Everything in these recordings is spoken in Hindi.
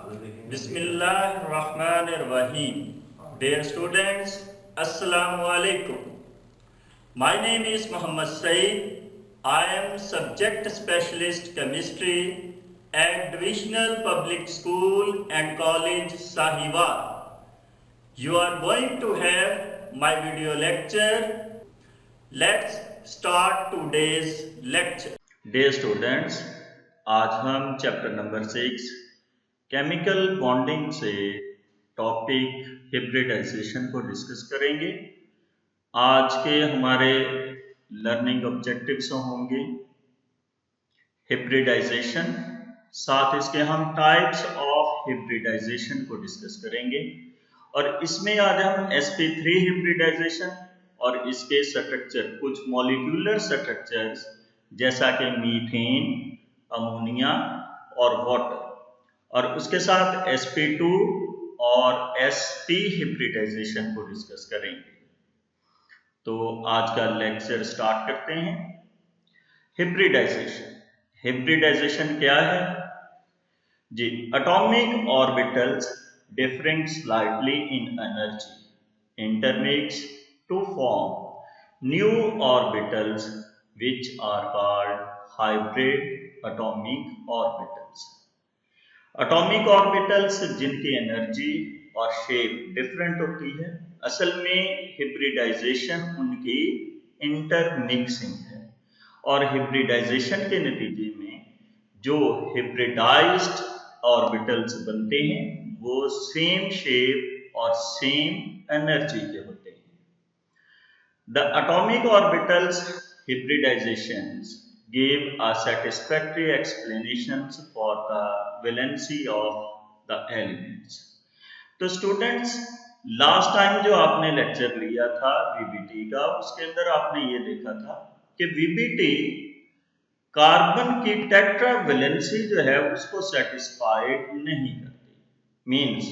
Bismillahirrahmanirrahim. Dear students, Assalamu alaikum. My name is Muhammad Saeed. I am subject specialist chemistry at Divisional Public School and College Sahiwal. You are going to have my video lecture. Let's start today's lecture. Dear students, आज हम चैप्टर नंबर 6 केमिकल बॉन्डिंग से टॉपिक हिब्रिडाइजेशन को डिस्कस करेंगे। आज के हमारे लर्निंग ऑब्जेक्टिव्स होंगे हिब्रिडाइजेशन, साथ इसके हम टाइप्स ऑफ हिब्रिडाइजेशन को डिस्कस करेंगे और इसमें आज हम sp3 हिब्रिडाइजेशन और इसके स्ट्रक्चर, कुछ मॉलिक्यूलर स्ट्रक्चर्स जैसा कि मीथेन, अमोनिया और वाटर, और उसके साथ sp2 और sp हिब्रिडाइजेशन को डिस्कस करेंगे। तो आज का लेक्चर स्टार्ट करते हैं। हिब्रिडाइजेशन क्या है जी? Atomic orbitals differing slightly in energy intermix to form new orbitals which are called hybrid atomic orbitals. Atomic orbitals जिनकी एनर्जी और शेप डिफरेंट होती है, असल में हिब्रिडाइजेशन उनकी इंटरमिक्सिंग है और हिब्रिडाइजेशन के नतीजे में जो हिब्रिडाइज्ड ऑर्बिटल्स बनते हैं वो सेम शेप और सेम एनर्जी के होते हैं। The atomic orbitals hybridizations gave a satisfactory explanations for the valency of the elements. तो स्टूडेंट्स, लास्ट टाइम जो आपने लेक्चर लिया था वीबीटी का, उसके अंदर आपने ये देखा था कि वीबीटी कार्बन की टेट्रा वैलेंसी जो है उसको सेटिस्फाइड नहीं करती। Means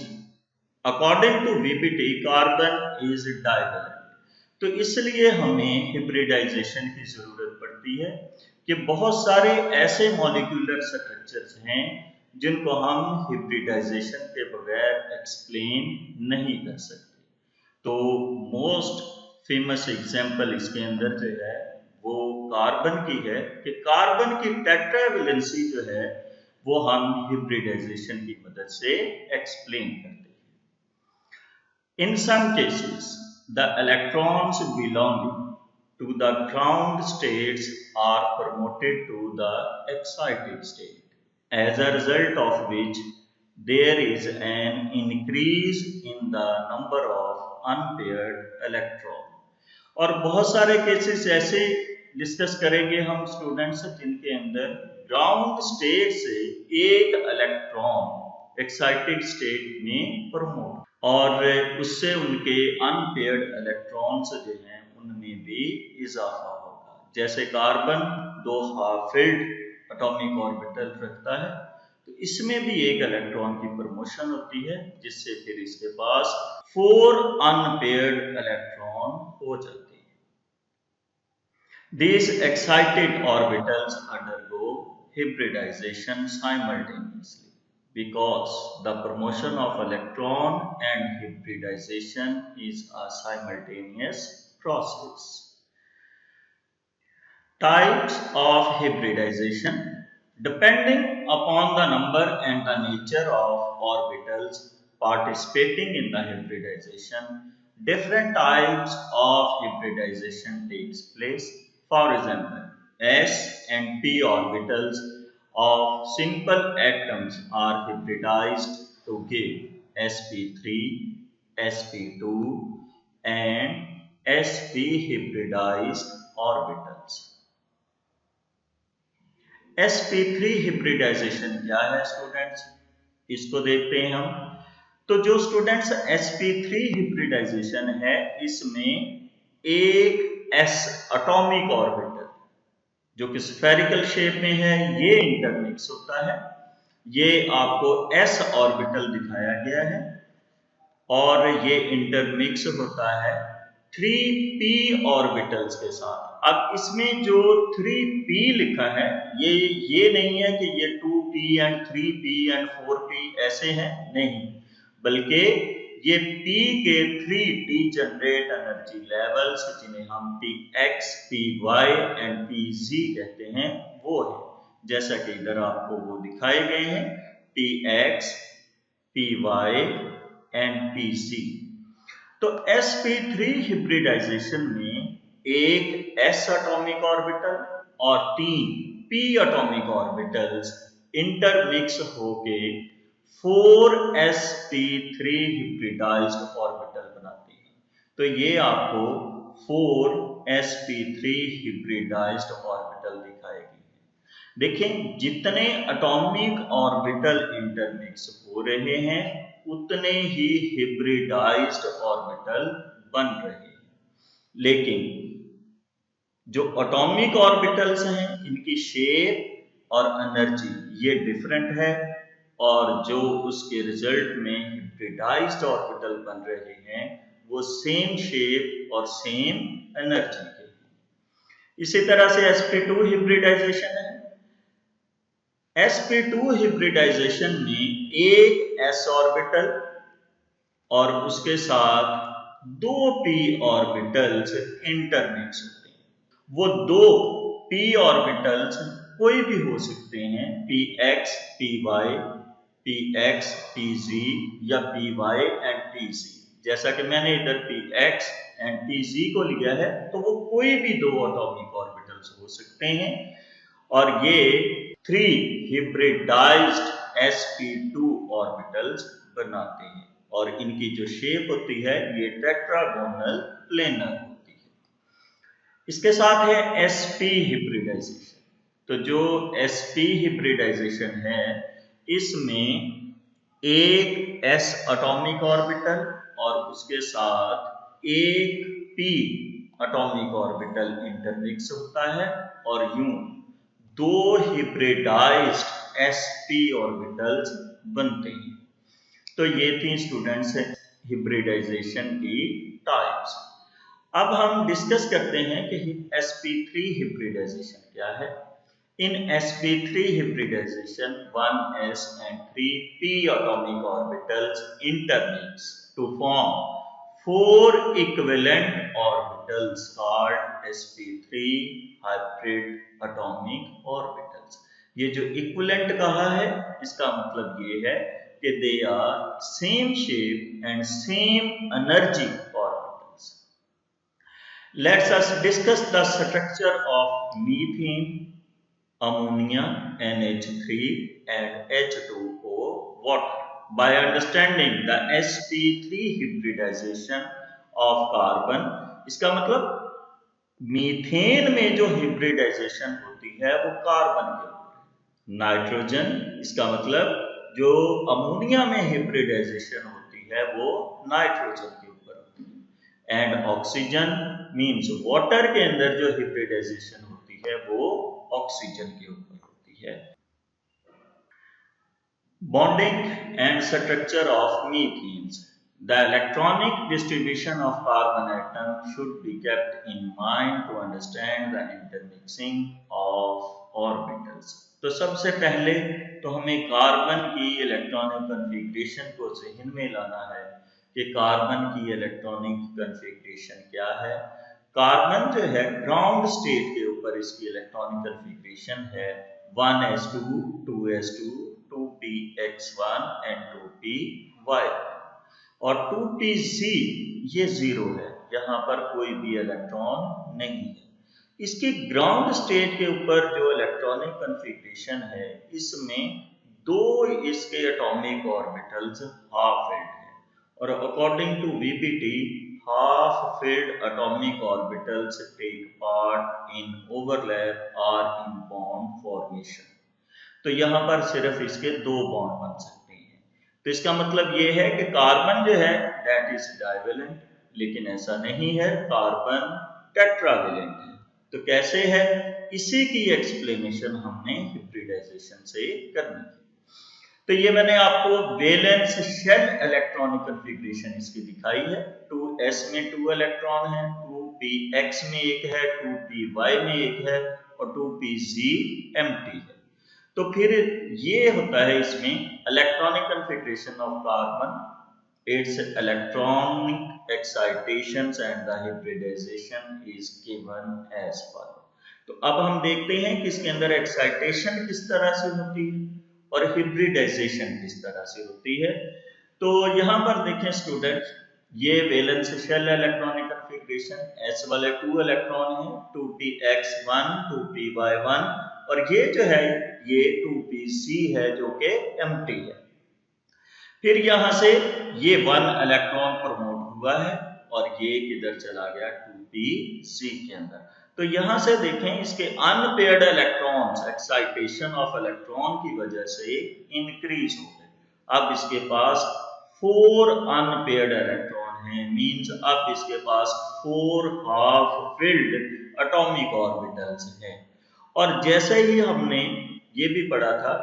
according to VBT carbon is divalent, तो इसलिए हमें हिब्रिडाइजेशन की जरूरत पड़ती है कि बहुत सारे ऐसे मॉलिक्यूलर स्ट्रक्चर्स हैं जिनको हम हिब्रिडाइजेशन के बगैर एक्सप्लेन नहीं कर सकते। तो मोस्ट फेमस एग्जांपल इसके अंदर जो है वो कार्बन की है कि कार्बन की टेट्रावैलेंसी जो है वो हम हिब्रिडाइजेशन की मदद से एक्सप्लेन करते हैं। In some cases the electrons belonging to the ground states are promoted to the excited state, as a result of which there is an increase in the number of unpaired electrons. और बहुत सारे केसेस ऐसे डिस्कस करेंगे हम स्टूडेंट्स जिनके अंदर ग्राउंड स्टेट से एक इलेक्ट्रॉन एक्साइटेड स्टेट में प्रमोट और उससे उनके अनपेयर्ड इलेक्ट्रॉन्स जो हैं उनमें भी इजाफा होगा। जैसे carbon 2 half filled atomic orbital रखता है, तो इसमें भी एक इलेक्ट्रॉन की प्रमोशन होती है जिससे फिर इसके पास 4 अनपेयर्ड इलेक्ट्रॉन हो जाते हैं। These excited orbitals undergo hybridization simultaneously because the promotion of electron and hybridization is a simultaneous process. Types of hybridization: depending upon the number and the nature of orbitals participating in the hybridization, different types of hybridization takes place. For example, s and p orbitals of simple atoms are hybridized to give sp3, sp2 and sp hybridized orbitals. sp3 hybridization क्या है स्टूडेंट्स, इसको देखते हैं हम। तो जो स्टूडेंट्स sp3 hybridization है, इसमें एक s एटॉमिक ऑर्बिटल जो कि स्फेरिकल शेप में है ये इंटरमिक्स होता है। ये आपको s ऑर्बिटल दिखाया गया है और ये इंटरमिक्स होता है 3p ऑर्बिटल्स के साथ। अब इसमें जो 3p लिखा है ये नहीं है कि ये 2p and 3p and 4p ऐसे हैं, नहीं, बल्कि ये p के 3 डीजनरेट एनर्जी लेवल्स जिन्हें हम px, py एंड pz कहते हैं वो है, जैसा कि इधर आपको वो दिखाए गए हैं px, py एंड pz। तो sp3 हिब्रिडाइजेशन में एक s एटॉमिक ऑर्बिटल और 3 p एटॉमिक ऑर्बिटल्स इंटरमिक्स होके 4sp3 हिब्रिडाइज्ड ऑर्बिटल बनाते हैं। तो ये आपको 4sp3 हिब्रिडाइज्ड ऑर्बिटल दिखाएगी। देखें, जितने एटॉमिक ऑर्बिटल इंटरमिक्स हो रहे हैं उतने ही हिब्रिडाइज्ड ऑर्बिटल बन रहे हैं, लेकिन जो एटॉमिक ऑर्बिटल्स हैं इनकी शेप और एनर्जी ये डिफरेंट है, और जो उसके रिजल्ट में हिब्रिडाइज्ड ऑर्बिटल बन रहे हैं वो सेम शेप और सेम एनर्जी के। इसी तरह से sp2 हिब्रिडाइजेशन है। sp2 हिब्रिडाइजेशन में एक s ऑर्बिटल और उसके साथ 2 p ऑर्बिटल्स इंटरमिक्स होते हैं। वो 2 p ऑर्बिटल्स कोई भी हो सकते हैं, px, py, px, pz या py एंड pz। जैसा कि मैंने इधर px एंड pz को लिया है, तो वो कोई भी 2 एटॉमिक ऑर्बिटल्स हो सकते हैं, और ये 3 हिब्रिडाइज्ड sp2 ऑर्बिटल्स बनाते हैं, और इनकी जो शेप होती है ये टेट्रागोनल प्लेनर होती है। इसके साथ है sp हिब्रिडाइजेशन। तो जो sp हिब्रिडाइजेशन है इसमें एक s एटॉमिक ऑर्बिटल और उसके साथ एक p एटॉमिक ऑर्बिटल इंटरमिक्स होता है, और यूं 2 हिब्रिडाइज्ड sp ऑर्बिटल्स बनते हैं। तो ये थी स्टूडेंट्स हिब्रिडाइजेशन की टाइप्स। अब हम डिस्कस करते हैं कि sp3 हिब्रिडाइजेशन क्या है। In sp3 hybridization, 1s and 3p atomic orbitals intermix to form 4 equivalent orbitals called sp3 hybrid atomic orbitals। ये जो equivalent कहा है इसका मतलब ये है कि they are same shape and same energy orbitals। Let us discuss the structure of methane, ammonia, NH3 and H2O water by understanding the sp3 hybridization of carbon। इसका मतलब मीथेन में जो हिब्रिडाइजेशन होती है वो कार्बन के ऊपर। नाइट्रोजन, इसका मतलब जो अमोनिया में हिब्रिडाइजेशन होती है वो नाइट्रोजन के ऊपर होती है। एंड ऑक्सीजन मीन्स वाटर के अंदर जो हिब्रिडाइजेशन होती है वो ऑक्सीजन के ऊपर होती है। Bonding and structure of methanes. The electronic distribution of carbon atom should be kept in mind to understand the intermixing of orbitals। तो सबसे पहले तो हमें कार्बन की इलेक्ट्रॉनिक कन्फिग्रेशन को ज़हन में लाना है कि कार्बन की इलेक्ट्रॉनिक कन्फिग्रेशन क्या है। कार्बन जो है ग्राउंड स्टेट के ऊपर इसकी इलेक्ट्रॉनिक कन्फिग्रेशन है 1s2, 2s2, 2px1 and 2py, और 2pz ये 0 है, यहाँ पर कोई भी इलेक्ट्रॉन नहीं है। इसकी ग्राउंड स्टेट के ऊपर जो इलेक्ट्रॉनिक कन्फिग्रेशन है इसमें 2 इसके एटॉमिक ऑर्बिटल्स हाफ फिल्ड हैं, और according to VPT half filled atomic orbitals take part in overlap or in bond formation। तो यहाँ पर सिर्फ इसके 2 बॉन्ड बन सकते हैं। तो इसका मतलब ये है कि कार्बन जो है दैट इज डाइवेलेंट, लेकिन ऐसा नहीं है, कार्बन टेट्रावेलेंट है। तो कैसे है, इसी की एक्सप्लेनेशन हमने हिब्रिडाइजेशन से करनी है। तो ये मैंने आपको वैलेंस शेल इलेक्ट्रॉनिक कॉन्फ़िगरेशन इसकी दिखाई है। 2s में 2 इलेक्ट्रॉन है, 2px में एक है, 2py में एक है और 2pz एम्प्टी है। तो फिर ये होता है इसमें electronic configuration of carbon, its electronic excitations and the hybridization is given as follow. तो अब हम देखते हैं कि इसके अंदर एक्साइटेशन किस तरह से होती है और हाइब्रिडाइजेशन किस तरह से होती है। तो यहाँ पर देखें स्टूडेंट्स, ये valence shell electronic configuration, s वाले 2 इलेक्ट्रॉन हैं, 2px1 2py1 और ये जो है ये 2pc है जो कि एम्प्टी है। फिर यहां से ये 1 इलेक्ट्रॉन प्रमोट हुआ है और ये किधर चला गया 2pc के अंदर। तो यहां से देखें इसके unpaired electrons excitation of electron की वजह से इंक्रीज हो गए। अब इसके पास 4 अनपेयर्ड इलेक्ट्रॉन हैं, मींस अब इसके पास 4 हाफ फिल्ड एटॉमिक ऑर्बिटल्स हैं। और जैसे ही हमने ये भी पढ़ा था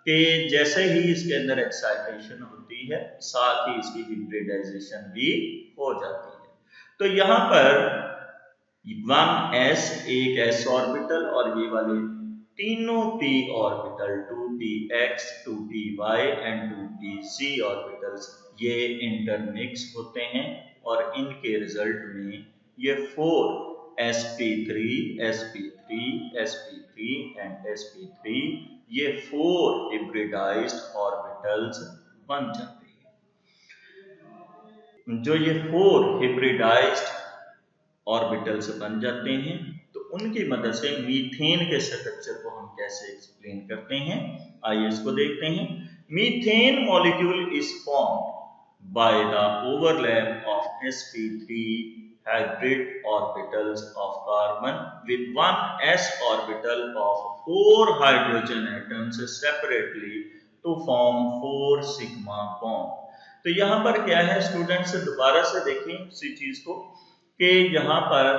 कि जैसे ही इसके अंदर एक्साइटेशन होती है साथ ही इसकी हाइब्रिडाइजेशन भी हो जाती है। तो यहाँ पर 1s एक s ऑर्बिटल और ये वाले तीनों p orbital 2px 2py and 2pz orbitals ये इंटरमिक्स होते हैं और इनके रिजल्ट में ये 4 sp3 sp3 sp3 and sp3 ये 4 हाइब्रिडाइज्ड ऑर्बिटल्स बन जाते हैं। जो ये 4 हाइब्रिडाइज्ड ऑर्बिटल्स बन जाते हैं तो उनकी मदद से मीथेन के स्ट्रक्चर को हम कैसे एक्सप्लेन करते हैं, आइए इसको देखते हैं। Methane molecule is formed by the overlap of sp3 hybrid orbitals of carbon with one s orbital of 4 hydrogen atoms separately to form 4 sigma bond। तो यहाँ पर क्या है स्टूडेंट्स, दोबारा से देखें उसी चीज को कि यहाँ पर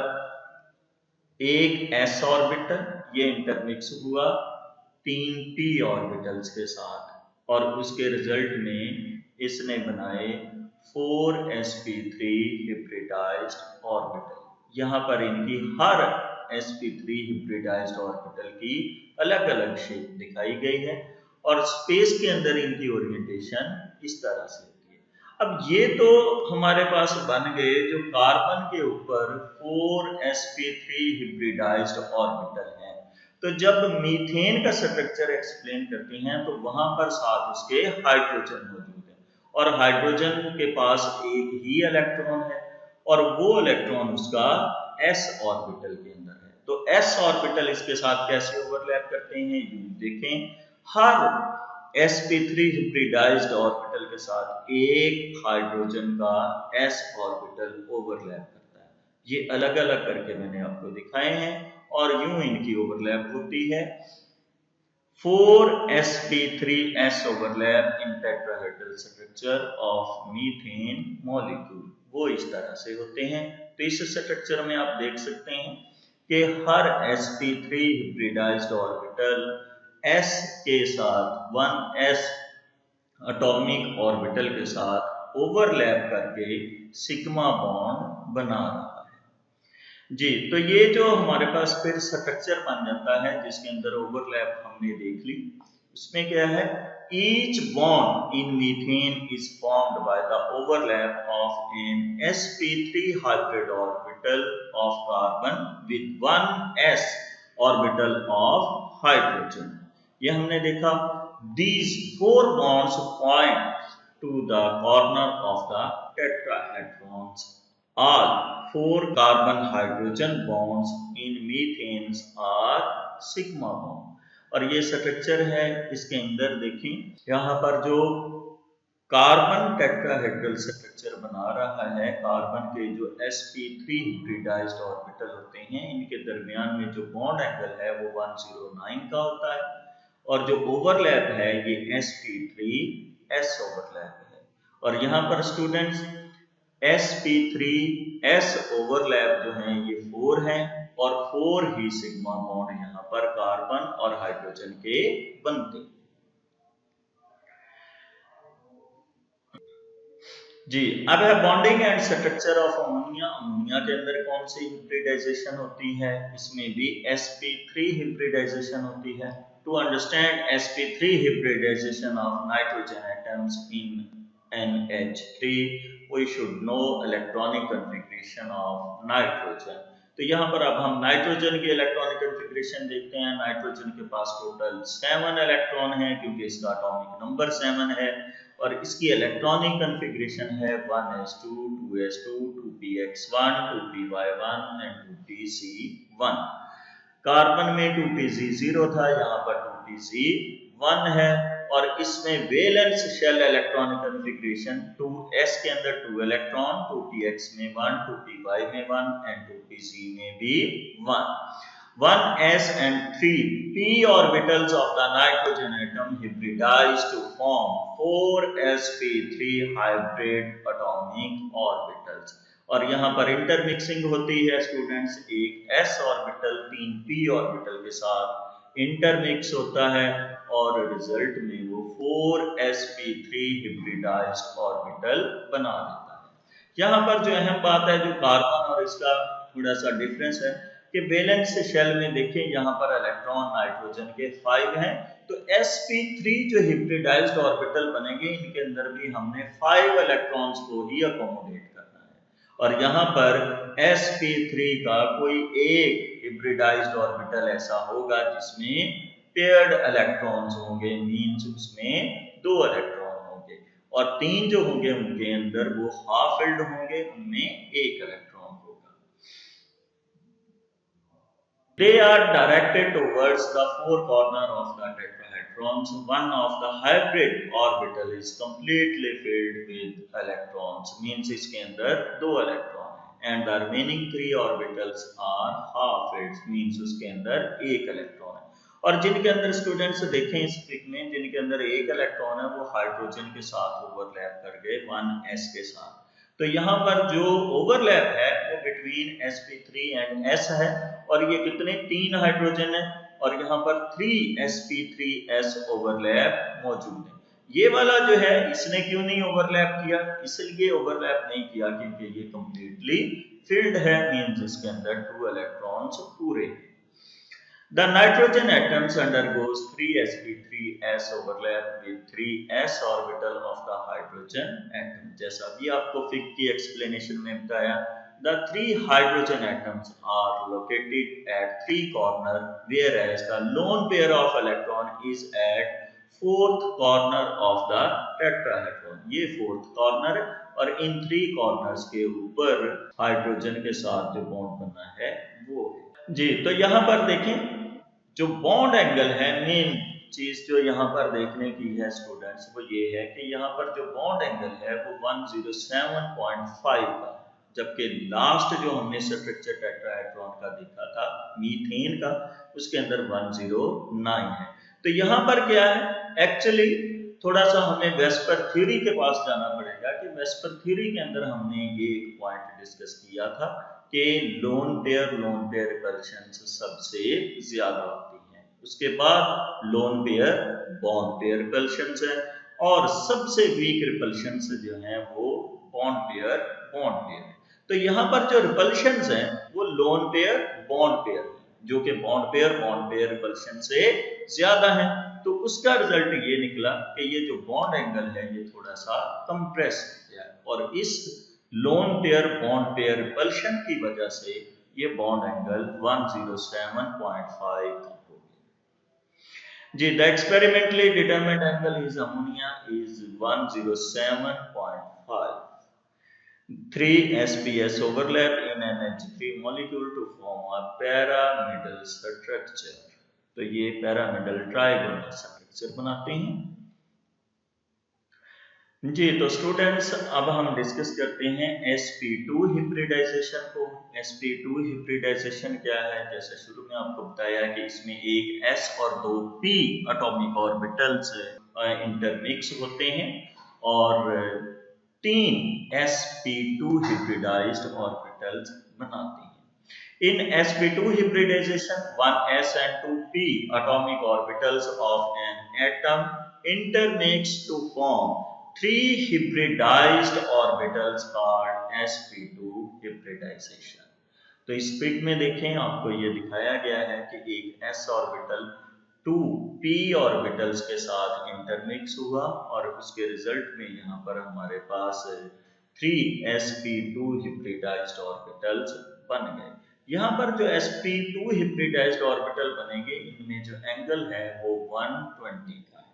एक s ऑर्बिटल ये इंटरमिक्स हुआ 3 p ऑर्बिटल्स के साथ और उसके रिजल्ट में इसने बनाए 4 sp3 हाइब्रिडाइज्ड ऑर्बिटल। यहाँ पर इनकी हर sp3 हाइब्रिडाइज्ड ऑर्बिटल की अलग अलग शेप दिखाई गई है और स्पेस के अंदर इनकी ओरिएंटेशन इस तरह से। अब ये तो हमारे पास बन गए जो कार्बन के ऊपर 4 sp3 हाइब्रिडाइज्ड ऑर्बिटल हैं। तो जब मीथेन का स्ट्रक्चर एक्सप्लेन करते हैं तो वहां पर साथ उसके हाइड्रोजन मौजूद है और हाइड्रोजन के पास एक ही इलेक्ट्रॉन है और वो इलेक्ट्रॉन उसका s ऑर्बिटल के अंदर है। तो s ऑर्बिटल इसके साथ कैसे ओवरलैप करते हैं, यूं देखें, हर sp3 हाइब्रिडाइज्ड ऑर्बिटल के साथ एक हाइड्रोजन का s ऑर्बिटल ओवरलैप करता है। ये अलग अलग करके मैंने आपको दिखाए हैं और यूं इनकी ओवरलैप होती है। 4 sp3s overlap in tetrahedral structure of methane molecule, वो इस तरह से होते हैं। तो इस स्ट्रक्चर में आप देख सकते हैं कि हर sp3 हाइब्रिडाइज्ड ऑर्बिटल s के साथ 1s एटॉमिक ऑर्बिटल के साथ ओवरलैप करके सिग्मा बॉन्ड बना रहा है। जी, तो ये जो हमारे पास फिर स्ट्रक्चर बन जाता है जिसके अंदर ओवरलैप हमने देख ली, उसमें क्या है, each bond in methane is formed by the overlap of an sp3 hybrid orbital of carbon with 1s orbital of hydrogen. ये हमने देखा, these 4 bonds point to the corner of the tetrahedrons. All 4 carbon hydrogen bonds in methanes are sigma bond। और ये स्ट्रक्चर है, इसके अंदर देखें यहाँ पर जो कार्बन टेट्राहेड्रल स्ट्रक्चर बना रहा है, कार्बन के जो sp3 हाइब्रिडाइज्ड ऑर्बिटल होते हैं इनके दरमियान में जो बॉन्ड एंगल है वो 109 का होता है और जो ओवरलैप है ये sp3s ओवरलैप है। और यहाँ पर स्टूडेंट्स sp3s ओवरलैप जो हैं ये 4 हैं और 4 ही सिग्मा बॉन्ड यहाँ पर कार्बन और हाइड्रोजन के बनते हैं। जी, अब है bonding and structure of ammonia. Ammonia के अंदर कौन सी हिब्रिडाइजेशन होती है? इसमें भी sp3 हिब्रिडाइजेशन होती है। To understand sp3 hybridization of nitrogen atoms in NH3, we should know electronic configuration of nitrogen. तो यहाँ पर अब हम नाइट्रोजन के इलेक्ट्रॉनिक कॉन्फ़िगरेशन देखते हैं। नाइट्रोजन के पास टोटल 7 इलेक्ट्रॉन है क्योंकि इसका एटॉमिक नंबर 7 है और इसकी इलेक्ट्रॉनिक कॉन्फ़िगरेशन है 1s2, 2s2, 2px1, 2py1 and 2pz1। Carbon में 2pz0 था, यहाँ पर 2pz1 है और इसमें valence shell electronic configuration 2s के अंदर 2 इलेक्ट्रॉन, 2px में 1, 2py में 1 एंड 2pz में भी 1। 1s and 3p orbitals of the nitrogen atom hybridize to form 4sp3 hybrid atomic orbitals। और यहाँ पर इंटरमिक्सिंग होती है स्टूडेंट्स, एक s ऑर्बिटल 3 p ऑर्बिटल के साथ इंटरमिक्स होता है और रिजल्ट में वो 4sp3 हिब्रिडाइज्ड ऑर्बिटल बना देता है। यहाँ पर जो अहम बात है, जो कार्बन और इसका थोड़ा सा डिफरेंस है कि वैलेंस शेल में देखें यहाँ पर इलेक्ट्रॉन नाइट्रोजन के 5 हैं, तो sp3 जो हिब्रिडाइज्ड ऑर्बिटल बनेंगे इनके अंदर भी हमने 5 इलेक्ट्रॉन्स को ही अकोमोडेट करना है और यहाँ पर sp3 का कोई एक हिब्रिडाइज्ड ऑर्बिटल ऐसा होगा जिसमें पेयर्ड इलेक्ट्रॉन्स होंगे, मींस उसमें 2 इलेक्ट्रॉन होंगे और 3 जो होंगे उनके अंदर वो हाफ फिल्ड होंगे, उनमें 1 electron. They are directed towards the four corner of the tetrahedrons. One of the hybrid orbital is completely filled with electrons, means इसके अंदर 2 इलेक्ट्रॉन हैं and the remaining 3 orbitals are half filled, means उसके अंदर 1 इलेक्ट्रॉन है। और जिनके अंदर स्टूडेंट्स देखें इस पिक में, जिनके अंदर 1 इलेक्ट्रॉन है वो हाइड्रोजन के साथ ओवरलैप कर गए 1s के साथ। तो यहाँ पर जो ओवरलैप है वो बिटवीन sp3 एंड s है और ये कितने 3 हाइड्रोजन है और यहाँ पर 3sp3s ओवरलैप मौजूद है। ये वाला जो है इसने क्यों नहीं ओवरलैप किया? इसलिए ओवरलैप नहीं किया क्योंकि ये कंप्लीटली फिल्ड है, मींस इसके अंदर 2 इलेक्ट्रॉन्स पूरे हैं। The nitrogen atoms undergoes 3sp3s overlap with 3s orbital of the hydrogen atom। जैसा भी आपको फिक की एक्सप्लेनेशन में बताया, the 3 hydrogen atoms are located at 3 corner, whereas the lone pair of electron is at 4th corner of the tetrahedron। ये 4th corner और इन 3 corners के ऊपर हाइड्रोजन के साथ जो बॉन्ड बना है वो है। जी, तो यहाँ पर देखें जो बॉन्ड एंगल है, मेन चीज जो यहाँ पर देखने की है स्टूडेंट्स वो ये है कि यहाँ पर जो बॉन्ड एंगल है वो 107.5 का, जबकि लास्ट जो हमने स्ट्रक्चर टेट्राहेड्रॉन का देखा था मीथेन का, उसके अंदर 109 है। तो यहाँ पर क्या है, एक्चुअली थोड़ा सा हमें वेस्पर थ्योरी के पास जाना पड़ेगा कि वेस्पर थ्योरी के अंदर हमने ये एक पॉइंट डिस्कस किया था कि लोन पेयर रिपल्शन सबसे ज्यादा होती है, उसके बाद loan pair bond pair repulsion है और सबसे वीक रिपल्शन जो है वो बॉन्ड पेयर है। तो यहाँ पर जो रिपल्शन है वो लोन पेयर बॉन्ड पेयर, जो कि बॉन्ड पेयर रिपल्शन से ज्यादा है। तो उसका रिजल्ट ये निकला कि ये जो बॉन्ड एंगल है ये थोड़ा सा कंप्रेस है और इस lone pair bond pair repulsion की वजह से ये बॉन्ड एंगल 107.5 हो गया। जी, the experimentally determined angle is ammonia is 107.5। 3sps overlap in an NH3 molecule to form a pyramidal structure। तो ये pyramidal trigonal स्ट्रक्चर बनाते हैं। जी, तो स्टूडेंट्स अब हम डिस्कस करते हैं sp2 हिब्रिडाइजेशन को। sp2 हिब्रिडाइजेशन क्या है? जैसे शुरू में आपको बताया कि इसमें एक s और 2 p एटॉमिक ऑर्बिटल्स इंटरमिक्स होते हैं और 3 sp2 हिब्रिडाइज्ड ऑर्बिटल्स बनाते हैं। In sp2 hybridization, 1s and 2p atomic orbitals of an atom intermix to form three hybridized orbitals called sp2 hybridization। तो इस पिक में देखें आपको ये दिखाया गया है कि एक s ऑर्बिटल 2 p ऑर्बिटल्स के साथ इंटरमिक्स हुआ और उसके रिजल्ट में यहाँ पर हमारे पास 3 sp2 hybridized orbitals बन गए। यहाँ पर जो sp2 hybridized orbital बनेंगे इनमें जो एंगल है वो 120 का है।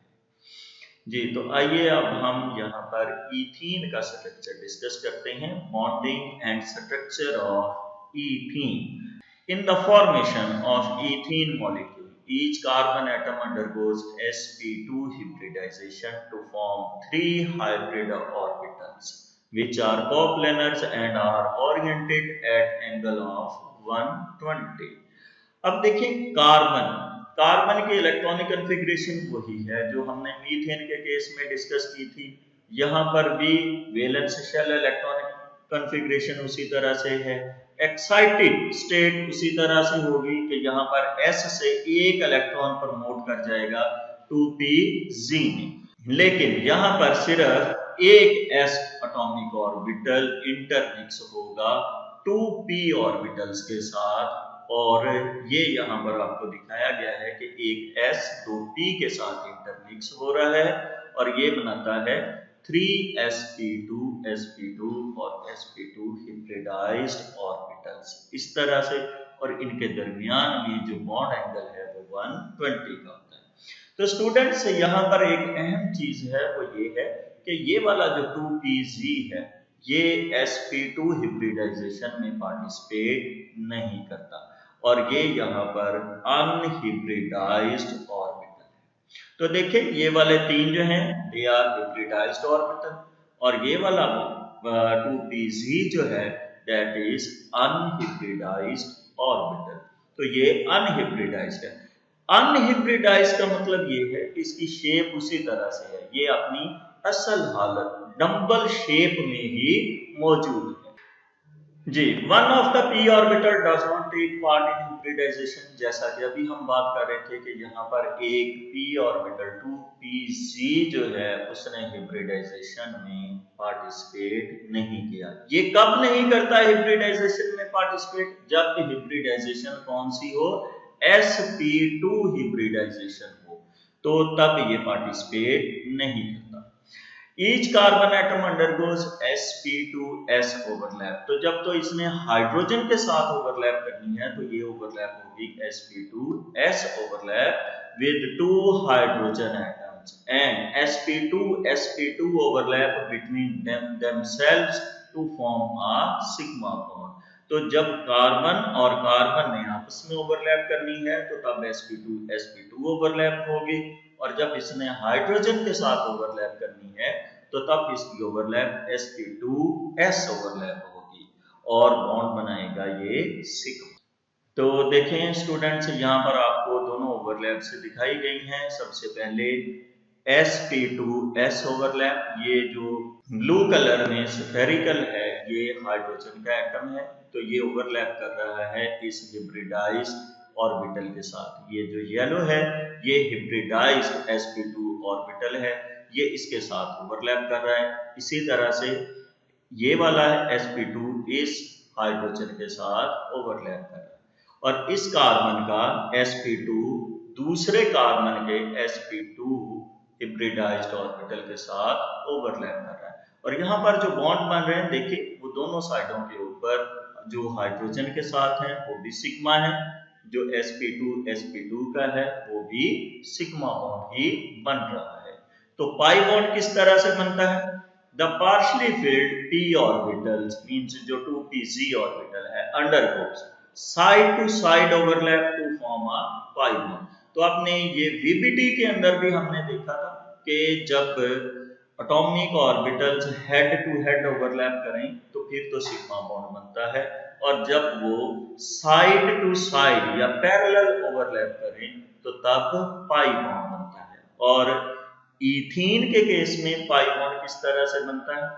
जी तो आइए अब हम यहाँ पर इथीन का स्ट्रक्चर डिस्कस करते हैं। Bonding and structure of ethene। In the formation of ethene molecule, each carbon atom undergoes sp2 hybridization to form 3 hybrid orbitals, which are coplanars and are oriented at angle of 120। अब देखें कार्बन की इलेक्ट्रॉनिक कॉन्फ़िगरेशन वही है जो हमने मीथेन के केस में डिस्कस की थी। यहाँ पर भी वैलेंस शेल इलेक्ट्रॉनिक कॉन्फ़िगरेशन उसी तरह से है। एक्साइटेड स्टेट उसी तरह से होगी कि यहाँ पर s से एक इलेक्ट्रॉन प्रमोट कर जाएगा 2pz में, लेकिन यहाँ पर सिर्फ एक s एटॉमिक ऑर्बिटल इंटरमिक्स होगा 2p ऑर्बिटल्स के साथ। और ये यहाँ पर आपको दिखाया गया है कि एक s 2p के साथ इंटरमिक्स हो रहा है और ये बनाता है 3sp2 sp2 और sp2 hybridized orbitals इस तरह से, और इनके दरमियान में जो बॉन्ड एंगल है वो 120 का होता है। तो स्टूडेंट्स यहाँ पर एक अहम चीज है वो ये है कि ये वाला जो 2pz है ये sp2 hybridization में पार्टिसिपेट नहीं करता और ये यहाँ पर अनहिब्रिडाइज्ड ऑर्बिटल है। तो देखिए ये वाले तीन जो हैं दे आर हिब्रिडाइज्ड ऑर्बिटल और ये वाला 2pz जो है दैट इज अनहिब्रिडाइज्ड ऑर्बिटल। तो ये अनहिब्रिडाइज्ड है। अनहिब्रिडाइज्ड का मतलब ये है कि इसकी शेप उसी तरह से है, ये अपनी असल हालत डम्बल शेप में ही मौजूद है। जी one of the p orbital does not take part in hybridization. जैसा कि अभी हम बात कर रहे थे कि यहाँ पर एक p ऑर्बिटल 2pz जो है उसने हिब्रिडाइजेशन में पार्टिसिपेट नहीं किया। ये कब नहीं करता हिब्रिडाइजेशन में पार्टिसिपेट? जब हिब्रिडाइजेशन कौन सी हो, sp2 हिब्रिडाइजेशन हो, तो तब ये पार्टिसिपेट नहीं करता। Each carbon atom undergoes sp2s overlap. तो जब तो इसने हाइड्रोजन के साथ ओवरलैप करनी है तो ये ओवरलैप होगी sp2s overlap with 2 hydrogen atoms and sp2 overlap between themselves to form a sigma bond. तो जब कार्बन और कार्बन ने आपस में ओवरलैप करनी है तो तब sp2 ओवरलैप होगी, और जब इसने हाइड्रोजन के साथ ओवरलैप करनी है तो तब इसकी ओवरलैप sp2s ओवरलैप होगी और बॉन्ड बनाएगा ये सिग्मा। तो देखें स्टूडेंट्स यहाँ पर आपको दोनों ओवरलैप से दिखाई गई हैं। सबसे पहले sp2s ओवरलैप, ये जो ब्लू कलर में स्फेरिकल है ये हाइड्रोजन का एटम है, तो ये ओवरलैप कर रहा है इस हिब्रिडाइज्ड ऑर्बिटल के साथ। ये जो येलो है ये हिब्रिडाइज्ड sp2 ऑर्बिटल है, ये इसके साथ ओवरलैप कर रहा है। इसी तरह से ये वाला है sp2 इस हाइड्रोजन के साथ ओवरलैप कर रहा है और इस कार्बन का sp2 दूसरे कार्बन के sp2 हिब्रिडाइज्ड ऑर्बिटल के साथ ओवरलैप कर रहा है। और यहाँ पर जो बॉन्ड बन रहे हैं देखिए वो दोनों साइडों के ऊपर जो हाइड्रोजन के साथ है वो भी सिग्मा है, जो sp2 का है वो भी सिग्मा बॉन्ड ही बन रहा है। तो पाई बॉन्ड किस तरह से बनता है? The partially filled p orbitals means जो 2pz ऑर्बिटल है undergoes side to side overlap to form a pi bond. तो आपने ये VBT के अंदर भी हमने देखा था कि जब atomic orbitals head to head overlap करें तो फिर तो सिग्मा बॉन्ड बनता है, और जब वो साइड टू साइड या पैरेलल ओवरलैप करें तो तब पाई बॉन्ड बनता है। और इथीन के केस में पाई बॉन्ड किस तरह से बनता है?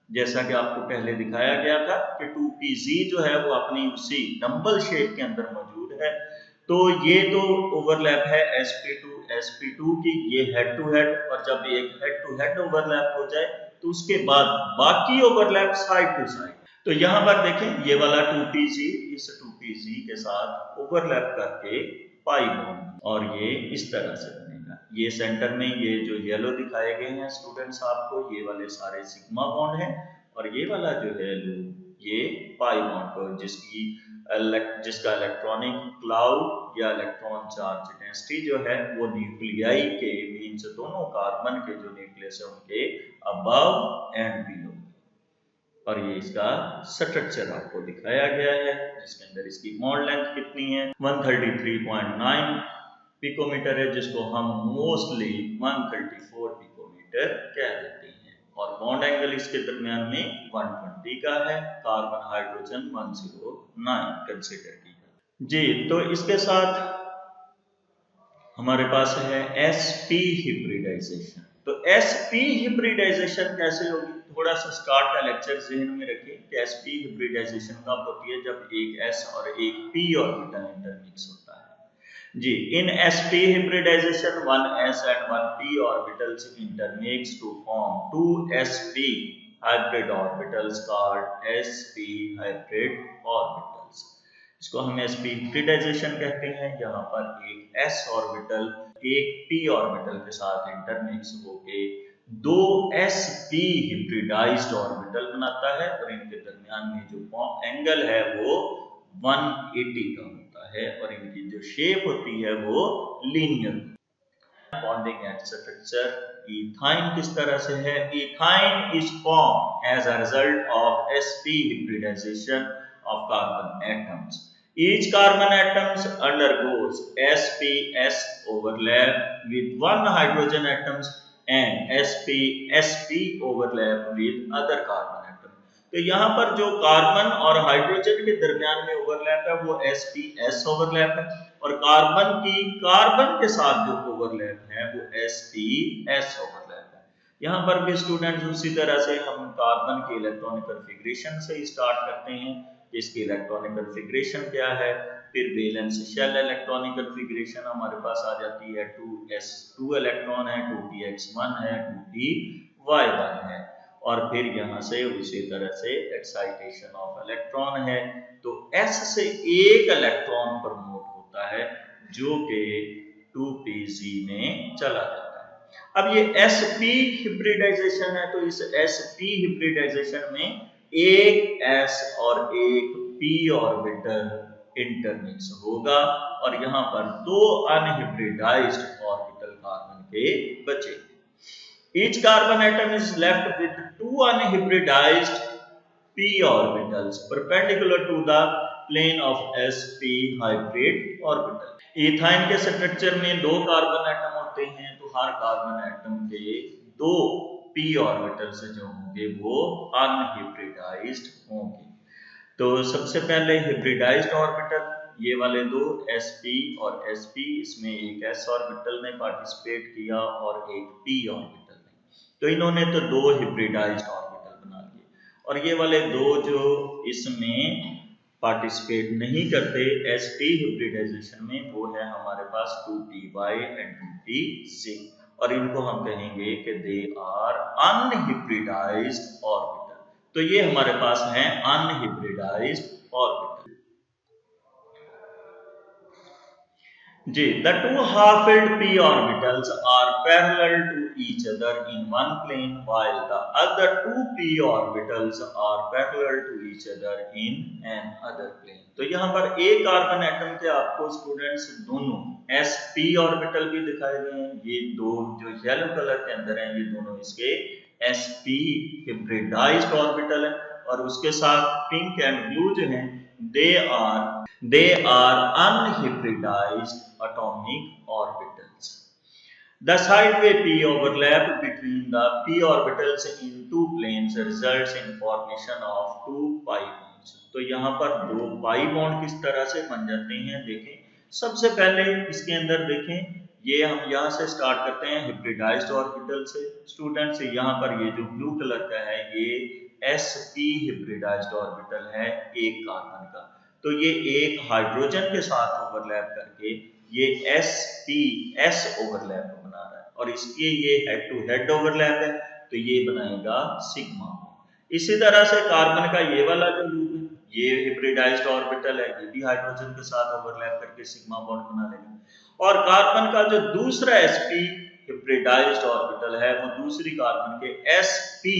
जैसा कि आपको पहले दिखाया गया था कि 2pz जो है वो अपनी उसी डंबल शेप के अंदर मौजूद है तो ये तो ओवरलैप है sp2 sp2 की, ये हेड टू हेड, और जब एक हेड टू हेड ओवरलैप हो जाए तो उसके बाद बाकी ओवरलैप साइड टू साइड। तो यहाँ पर देखें ये वाला 2pz इस 2pz के साथ ओवरलैप करके पाई बॉन्ड, और ये इस तरह से बनेगा। ये सेंटर में ये जो येलो दिखाए गए हैं स्टूडेंट्स आपको, ये वाले सारे सिग्मा बॉन्ड हैं, और ये वाला जो है ये पाई बॉन्ड को जिसका इलेक्ट्रॉनिक क्लाउड या इलेक्ट्रॉन चार्ज डेंसिटी जो है वो न्यूक्लियाई के मींस दोनों कार्बन के जो न्यूक्लियस है उनके अबव एंड बिलो, और ये इसका स्ट्रक्चर आपको दिखाया गया है, जिसके अंदर इसकी बॉन्ड लेंथ कितनी है 133.9 पिकोमीटर है, जिसको हम मोस्टली 134 पिकोमीटर कह देते हैं, और बॉन्ड एंगल इसके दरमियान में 120 का है, कार्बन हाइड्रोजन 109 कंसीडर किया जी। तो इसके साथ हमारे पास है sp हिब्रिडाइजेशन। तो sp हिब्रिडाइजेशन कैसे होगी, थोड़ा सा स्टार्ट का लेक्चर ज़हन में रखें कि sp हिब्रिडाइजेशन कब होती है, जब एक s और एक p ऑर्बिटल इंटरमिक्स होता है जी। इन sp hybridization one s and one p orbitals intermix to form two sp hybrid orbitals called sp hybrid orbitals। इसको हम sp hybridization कहते हैं, जहां पर एक s ऑर्बिटल एक p ऑर्बिटल के साथ इंटरमिक्स होके दो sp हिब्रिडाइज्ड ऑर्बिटल बनाता है, और इनके दरमियान में जो एंगल है वो 180 का होता है, और इनकी जो शेप होती है वो linear. Bonding and structure ethyne किस तरह से है, ethyne is form as a result of sp hybridization of carbon atoms. Each carbon atoms undergoes sp-s overlap with one hydrogen atoms and sp-sp overlap with other carbon atom। तो यहाँ पर जो कार्बन और हाइड्रोजन के दरमियान में ओवरलैप है वो sp-s ओवरलैप है, और कार्बन के साथ जो ओवरलैप है वो sp-s ओवरलैप है। यहाँ पर भी स्टूडेंट्स उसी तरह से हम कार्बन के इलेक्ट्रॉनिक कॉन्फ़िगरेशन से स्टार्ट करते हैं, इसकी इलेक्ट्रॉनिक कॉन्फ़िगरेशन क्या है, फिर वैलेंस शेल इलेक्ट्रॉनिक कॉन्फ़िगरेशन हमारे पास आ जाती है, 2s2 इलेक्ट्रॉन है, 2p(x)1 है, 2p(y)1 है, और फिर यहाँ से उसी तरह से एक्साइटेशन ऑफ इलेक्ट्रॉन है, तो s से एक इलेक्ट्रॉन प्रमोट होता है जो कि 2pz में चला जाता है। अब ये sp हिब्रिडाइजेशन है, तो इस sp हिब्रिडाइजेशन में एक s और एक p ऑर्बिटल इंटरमिक्स होगा, और यहाँ पर दो अनहिब्रिडाइज्ड ऑर्बिटल कार्बन के बचे। Each carbon atom is left with two unhybridized p orbitals perpendicular to the plane of sp hybrid orbital। Ethyne के स्ट्रक्चर में दो कार्बन एटम होते हैं, तो हर कार्बन एटम के दो p ऑर्बिटल्स जो होंगे वो अनहिब्रिडाइज्ड होंगे। तो सबसे पहले हिब्रिडाइज्ड ऑर्बिटल, ये वाले दो sp और sp, इसमें एक s ऑर्बिटल ने पार्टिसिपेट किया और एक p ऑर्बिटल ने, तो इन्होंने तो दो हिब्रिडाइज्ड ऑर्बिटल बना लिए, और ये वाले दो जो इसमें पार्टिसिपेट नहीं करते sp हिब्रिडाइजेशन में, वो है हमारे पास 2py एंड 2pz, और इनको हम कहेंगे कि दे आर अनहिब्रिडाइज्ड ऑर्बिटल। तो ये हमारे पास हैं अनहिब्रिडाइज्ड ऑर्बिटल जी। The two half-filled p orbitals are parallel to each other in one plane, while the other two p orbitals are parallel to each other in another plane। तो यहाँ पर एक कार्बन एटम के आपको स्टूडेंट्स दोनों sp ऑर्बिटल भी दिखाए गए हैं, ये दो जो येलो कलर के अंदर हैं ये दोनों इसके sp हिब्रिडाइज्ड ऑर्बिटल है, और उसके साथ पिंक एंड ब्लू जो हैं they are unhybridized atomic orbitals। The sideway p overlap between the p orbitals in two planes results in formation of two pi bonds। तो यहाँ पर दो pi bond किस तरह से बन जाते हैं देखें। सबसे पहले इसके अंदर देखें, ये हम यहाँ से स्टार्ट करते हैं हिब्रिडाइज्ड ऑर्बिटल से स्टूडेंट्स। यहाँ पर ये जो ब्लू कलर का है ये sp हिब्रिडाइज्ड ऑर्बिटल है एक कार्बन का, तो ये एक हाइड्रोजन के साथ ओवरलैप करके ये sp_s ओवरलैप बना रहा है और इसके ये हेड टू हेड ओवरलैप है तो ये बनाएगा सिग्मा। इसी तरह से कार्बन का ये वाला जो लूप है, ये हिब्रिडाइज्ड ऑर्बिटल है, ये भी हाइड्रोजन के साथ ओवरलैप करके सिग्मा बॉन्ड बना लेगा। और कार्बन का जो दूसरा sp हिब्रिडाइज्ड ऑर्बिटल है वो दूसरी कार्बन के sp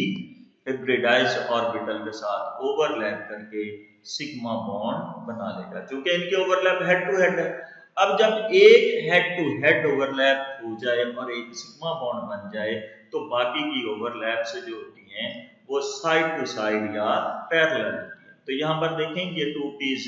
हिब्रिडाइज्ड ऑर्बिटल के साथ ओवरलैप करके सिग्मा बॉन्ड बना लेगा, क्योंकि इनके ओवरलैप हेड टू हेड है। अब जब एक हेड टू हेड ओवरलैप हो जाए और एक सिग्मा बॉन्ड बन जाए तो बाकी की ओवरलैप्स जो होती हैं वो साइड टू साइड या पैरेलल होती है। तो यहाँ पर देखें ये 2pz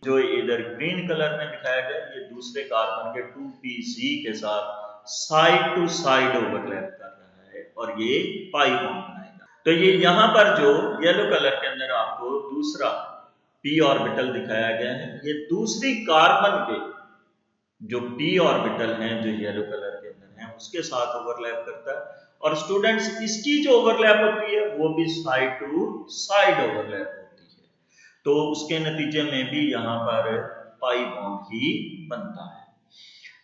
जो इधर ग्रीन कलर में दिखाया गया, ये दूसरे कार्बन के 2pz के साथ साइड टू साइड ओवरलैप कर रहा है और ये पाई बॉन्ड बनाएगा। तो ये यहाँ पर जो येलो कलर के अंदर आपको दूसरा p ऑर्बिटल दिखाया गया है, ये दूसरी कार्बन के जो p ऑर्बिटल हैं जो येलो कलर के अंदर हैं उसके साथ ओवरलैप करता है। और स्टूडेंट्स इसकी जो ओवरलैप होती है वो भी साइड टू साइड ओवरलैप होती है, तो उसके नतीजे में भी यहाँ पर पाई बॉन्ड ही बनता है।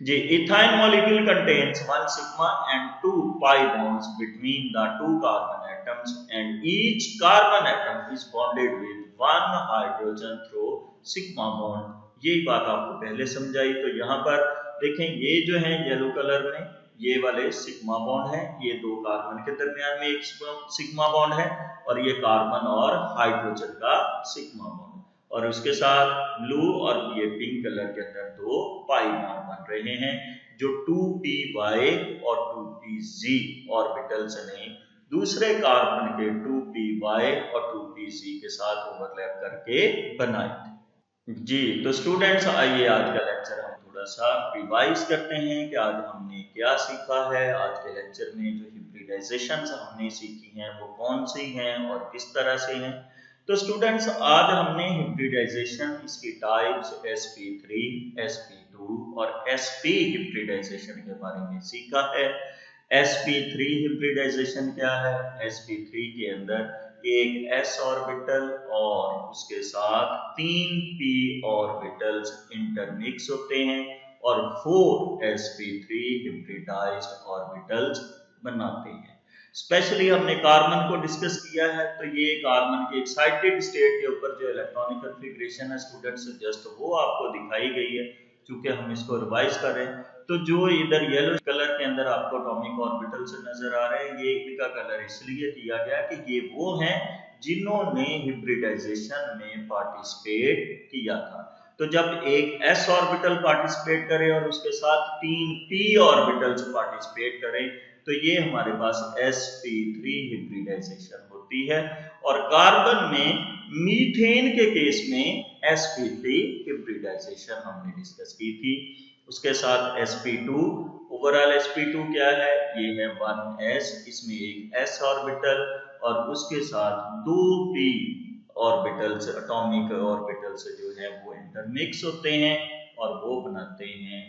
जी, ethyne molecule contains 1 sigma and 2 pi bonds between the 2 carbon atoms and each carbon atom is bonded with 1 hydrogen through sigma bond। यही बात आपको पहले समझाई। तो यहाँ पर देखें ये जो है येलो कलर में ये वाले सिग्मा बॉन्ड है, ये दो कार्बन के दरमियान में एक सिग्मा बॉन्ड है और ये कार्बन और हाइड्रोजन का सिग्मा बॉन्ड, और उसके साथ ब्लू और ये पिंक कलर के अंदर दो पाई बॉन्ड बन रहे हैं जो 2py और 2pz ऑर्बिटल्स ने दूसरे कार्बन के 2py और 2pz के साथ ओवरलैप करके बनाए थे। जी, तो स्टूडेंट्स आइए आज का लेक्चर हम थोड़ा सा रिवाइज करते हैं कि आज हमने क्या सीखा है। आज के लेक्चर में जो हिब्रिडाइजेशंस हमने सीखी हैं वो कौन सी हैं और किस तरह से हैं। तो स्टूडेंट्स आज हमने हिब्रिडाइजेशन, इसकी टाइप्स sp3, sp2 और sp हिब्रिडाइजेशन के बारे में सीखा है। sp3 हिब्रिडाइजेशन क्या है? sp3 के अंदर एक s ऑर्बिटल और उसके साथ 3 p ऑर्बिटल्स इंटरमिक्स होते हैं और 4 sp3 हिब्रिडाइज्ड ऑर्बिटल्स बनाते हैं। स्पेशली हमने कार्बन को डिस्कस किया है, तो ये कार्बन के एक्साइटेड स्टेट के ऊपर जो इलेक्ट्रॉनिक कॉन्फ़िगरेशन है स्टूडेंट्स जस्ट वो आपको दिखाई गई है, क्योंकि हम इसको रिवाइज कर रहे हैं। तो जो इधर येलो कलर के अंदर आपको एटॉमिक ऑर्बिटल से नजर आ रहे हैं, ये इनका कलर इसलिए किया गया कि ये वो हैं जिन्होंने हिब्रिडाइजेशन में पार्टिसिपेट किया था। तो जब एक s ऑर्बिटल पार्टिसिपेट करे और उसके साथ 3 p ऑर्बिटल्स पार्टिसिपेट करें तो ये हमारे पास sp3 हिब्रिडाइजेशन होती है। और कार्बन में मीथेन के केस में sp3 हिब्रिडाइजेशन हमने डिस्कस की थी। उसके साथ sp2, ओवरऑल sp2 क्या है? ये है 1s, इसमें एक s ऑर्बिटल और उसके साथ 2 p ऑर्बिटल्स, एटॉमिक ऑर्बिटल्स जो है वो इंटरमिक्स होते हैं और वो बनाते हैं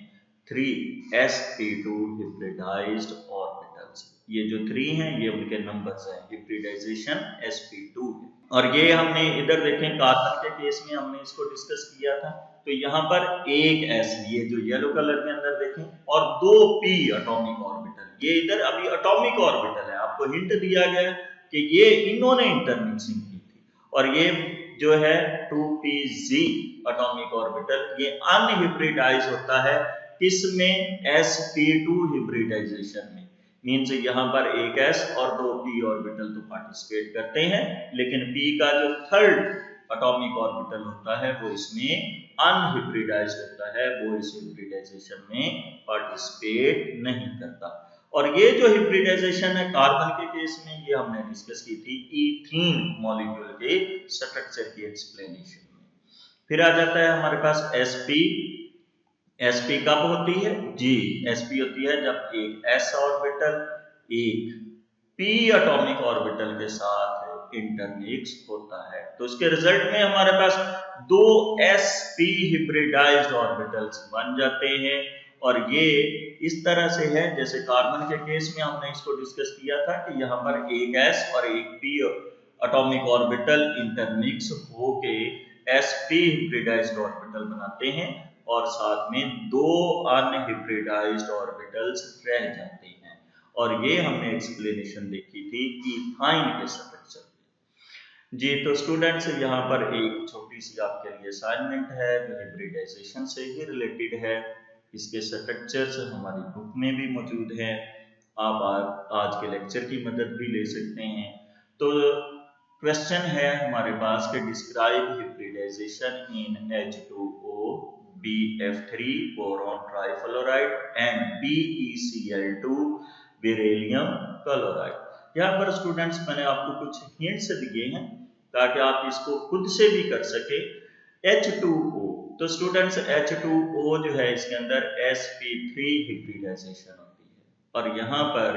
3sp2 हिब्रिडाइज्ड ऑर्बिटल्स। ये जो 3 हैं ये उनके नंबर्स हैं, हिब्रिडाइजेशन sp2 है। और ये हमने इधर देखें कार्बन के केस में हमने इसको डिस्कस किया था। तो यहाँ पर एक s, ये जो येलो कलर के अंदर देखें, और 2 p एटॉमिक ऑर्बिटल, ये इधर अभी एटॉमिक ऑर्बिटल है, आपको हिंट दिया गया कि ये इन्होंने इंटरमिक्सिंग की थी। और ये जो है 2pz एटॉमिक ऑर्बिटल ये अनहिब्रिडाइज होता है किसमें? sp2 हिब्रिडाइजेशन में। मींस यहाँ पर एक s और 2 p ऑर्बिटल तो पार्टिसिपेट करते हैं, लेकिन p का जो थर्ड एटॉमिक ऑर्बिटल होता है वो इसमें अनहिब्रिडाइज्ड होता है, वो इस हिब्रिडाइजेशन में पार्टिसिपेट नहीं करता। और ये जो हिब्रिडाइजेशन है कार्बन के केस में ये हमने डिस्कस की थी ईथीन मॉलिक्यूल के स्ट्रक्चर की एक्सप्लेनेशन में। फिर आ जाता है हमारे पास sp। sp कब होती है? जी, sp होती है जब एक s ऑर्बिटल एक p एटॉमिक ऑर्बिटल के साथ इंटरमिक्स होता है। तो उसके रिजल्ट में हमारे पास 2 sp हिब्रिडाइज्ड ऑर्बिटल्स बन जाते हैं। और ये इस तरह से है जैसे कार्बन के केस में हमने इसको डिस्कस किया था कि यहाँ पर एक s और एक p एटॉमिक ऑर्बिटल इंटरमिक्स होके sp हिब्रिडाइज्ड ऑर्बिटल बनाते हैं और साथ में 2 अनहिब्रिडाइज्ड ऑर्बिटल्स रह जाते हैं। और ये हमने एक्सप्लेनेशन देखी थी इथाइन के स्ट्रक्चर में। जी तो स्टूडेंट्स यहाँ पर एक छोटी सी आपके लिए असाइनमेंट है जो हिब्रिडाइजेशन से ही रिलेटेड है। इसके स्ट्रक्चर्स हमारी बुक में भी मौजूद हैं, आप आज के लेक्चर की मदद भी ले सकते हैं। तो क्वेश्चन है हमारे पास कि describe hybridisation in H2O BF3 boron trifluoride and BeCl2 beryllium chloride. यहाँ पर स्टूडेंट्स मैंने आपको कुछ हिंट्स दिए हैं ताकि आप इसको खुद से भी कर सके। H2O, तो स्टूडेंट्स H2O जो है इसके अंदर sp3 हिब्रिडाइजेशन होती है और यहाँ पर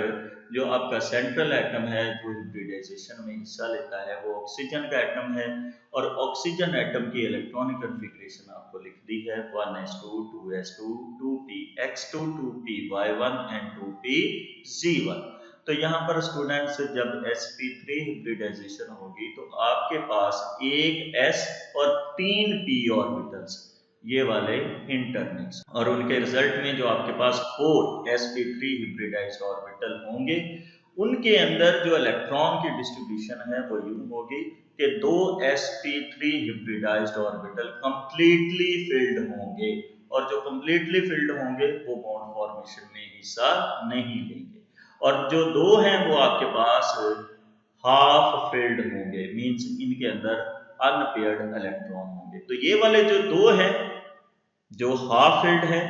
जो आपका सेंट्रल एटम है जो हिब्रिडाइजेशन में हिस्सा लेता है वो ऑक्सीजन का एटम है और ऑक्सीजन एटम की इलेक्ट्रॉनिक कॉन्फ़िगरेशन आपको लिख दी है 1s2 2s2 2px2 2py1 and 2pz1। तो यहाँ पर स्टूडेंट्स जब sp3 हिब्रिडाइजेशन होगी तो आपके पास एक s और 3 p ऑर्बिटल्स ये वाले इंटरमिक्स और उनके रिजल्ट में जो आपके पास 4 sp3 हिब्रिडाइज्ड ऑर्बिटल होंगे उनके अंदर जो इलेक्ट्रॉन की डिस्ट्रीब्यूशन है वो यूं होगी कि 2 sp3 हिब्रिडाइज्ड ऑर्बिटल कंप्लीटली फिल्ड होंगे और जो कंप्लीटली फिल्ड होंगे वो बॉन्ड फॉर्मेशन में हिस्सा नहीं लेंगे और जो 2 हैं वो आपके पास हाफ फिल्ड होंगे, मींस इनके अंदर अनपेयर्ड इलेक्ट्रॉन होंगे। तो ये वाले जो 2 हैं जो हाफ फिल्ड है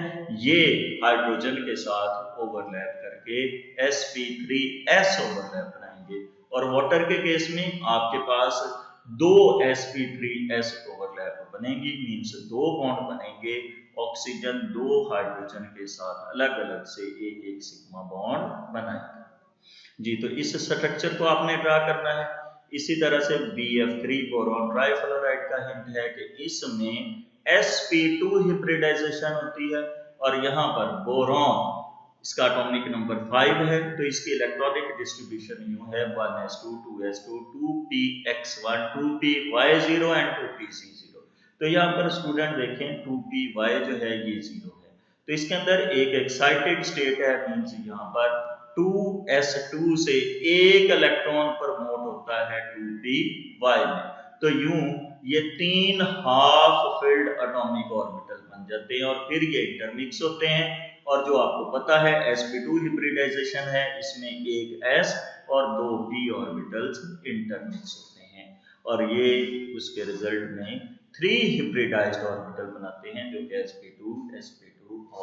ये हाइड्रोजन के साथ ओवरलैप करके sp3s ओवरलैप बनाएंगे और वाटर के केस में आपके पास 2 sp3s ओवरलैप बनेंगी, मींस 2 बॉन्ड बनेंगे ऑक्सीजन 2 हाइड्रोजन के साथ अलग अलग से एक सिग्मा बॉन्ड बनाएगा। जी तो इस स्ट्रक्चर को आपने ड्रा करना है। इसी तरह से BF3 बोरॉन ट्राइफ्लोराइड का हिंट है कि इसमें sp2 हिब्रिडाइजेशन होती है और यहाँ पर बोरॉन इसका एटॉमिक नंबर 5 है तो इसकी इलेक्ट्रॉनिक डिस्ट्रीब्यूशन यूं है 1s2 2s2 2px1 2py0 and 2pz0। तो यहाँ पर स्टूडेंट देखें 2py जो है ये 0 है तो इसके अंदर एक एक्साइटेड स्टेट है, मींस यहाँ पर 2s2 से एक इलेक्ट्रॉन प्रमोट होता है 2py में। तो यूं ये 3 हाफ फिल्ड एटॉमिक ऑर्बिटल बन जाते हैं और फिर ये इंटरमिक्स होते हैं और जो आपको पता है sp2 हिब्रिडाइजेशन है इसमें एक s और 2 p ऑर्बिटल्स इंटरमिक्स होते हैं और ये उसके रिजल्ट में 3 हिब्रिडाइज्ड ऑर्बिटल बनाते हैं जो कि sp2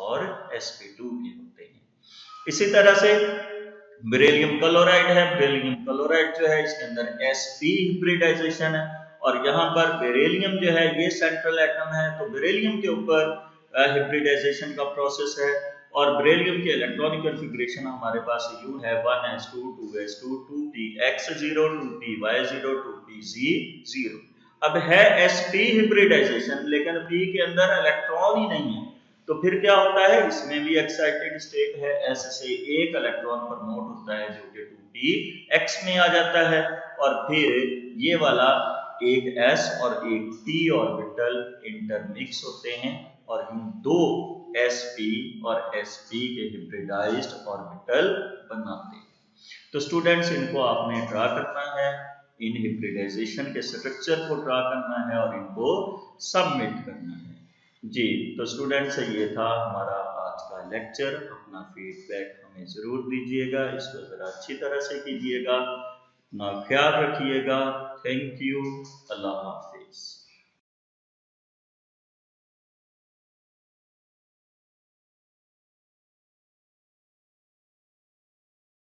और sp2 के होते हैं। इसी तरह से बेरिलियम क्लोराइड है, बेरिलियम क्लोराइड जो है इसके अंदर sp हिब्रिडाइजेशन है और यहाँ पर बेरिलियम जो है ये सेंट्रल एटम है तो बेरिलियम के ऊपर हिब्रिडाइजेशन का प्रोसेस है और बेरिलियम की इलेक्ट्रॉनिक कॉन्फ़िगरेशन हमारे पास यूं है 1s2 2s2 2px0 2py0 2pz0। अब है sp हिब्रिडाइजेशन लेकिन p के अंदर इलेक्ट्रॉन ही नहीं है तो फिर क्या होता है इसमें भी एक्साइटेड स्टेट है, s से एक इलेक्ट्रॉन प्रमोट होता है जो कि 2px में आ जाता है और फिर ये वाला एक s और एक p ऑर्बिटल इंटरमिक्स होते हैं और इन 2 sp और sp के हिब्रिडाइज्ड ऑर्बिटल बनाते हैं। तो स्टूडेंट्स इनको आपने ड्रा करना है, इन हिब्रिडाइजेशन के स्ट्रक्चर को ड्रा करना है और इनको सबमिट करना है। जी तो स्टूडेंट्स ये था हमारा आज का लेक्चर। अपना फीडबैक हमें ज़रूर दीजिएगा, इसको ज़रा अच्छी तरह से कीजिएगा, अपना ख्याल रखिएगा। थैंक यू, अल्लाह हाफिज़।